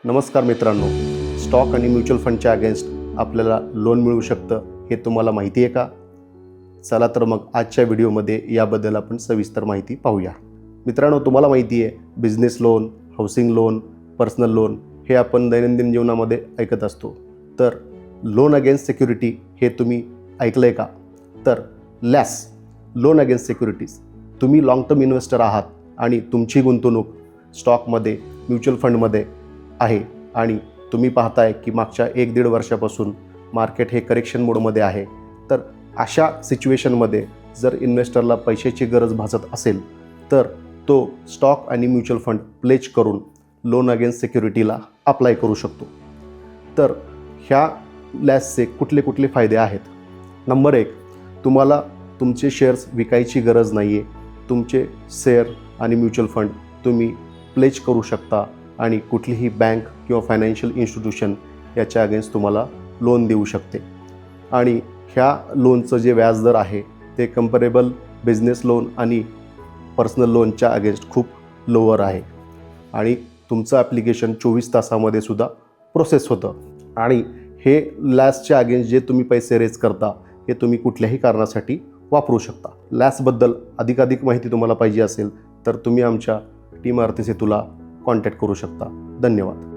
नमस्कार मित्रांनो, स्टॉक आणि म्युच्युअल फंडच्या अगेन्स्ट आपल्याला लोन मिळू शकतं हे तुम्हाला माहिती आहे का? चला तर मग आजच्या व्हिडिओमध्ये याबद्दल आपण सविस्तर माहिती पाहूया. मित्रांनो, तुम्हाला माहिती आहे business loan, housing loan, personal loan हे आपण दैनंदिन जीवनामध्ये ऐकत असतो. तर लोन अगेन्स्ट सिक्युरिटी हे तुम्ही ऐकलं आहे का? तर लॅस लोन अगेन्स्ट सिक्युरिटीज, तुम्ही लाँग टर्म इन्व्हेस्टर आहात आणि तुमची गुंतवणूक स्टॉकमध्ये, म्युच्युअल फंडमध्ये आहे आणि तुम्ही पाहताय की मागच्या 1-1.5 वर्षापासून मार्केट हे करेक्शन मोडमध्ये आहे. तर अशा सिच्युएशनमध्ये जर इन्व्हेस्टरला पैशाची गरज भासत असेल तर तो स्टॉक आणि म्युच्युअल फंड प्लेज करून लोन अगेन्स्ट सिक्युरिटीला अप्लाय करू शकतो. तर ह्या लॅसचे कुठले कुठले फायदे आहेत? नंबर 1, तुम्हाला तुमचे शेअर्स विकायची गरज नाही आहे. तुमचे शेअर आणि म्युच्युअल फंड तुम्ही प्लेज करू शकता आणि कुठलीही बँक किंवा फायनान्शियल इन्स्टिट्यूशन याच्या अगेन्स्ट तुम्हाला लोन देऊ शकते. आणि ह्या लोनचं जे व्याजदर आहे ते कंपॅरेबल बिझनेस लोन आणि पर्सनल लोनच्या अगेन्स्ट खूप लोअर आहे. आणि तुमचं ॲप्लिकेशन 24 तासामध्ये सुद्धा प्रोसेस होतं. आणि हे लॅसच्या अगेन्स्ट जे तुम्ही पैसे रेज करता हे तुम्ही कुठल्याही कारणासाठी वापरू शकता. लॅसबद्दल अधिकाधिक माहिती तुम्हाला पाहिजे असेल तर तुम्ही आमच्या टीम आर्थिक सेतूला कॉन्टॅक्ट करू शकता. धन्यवाद.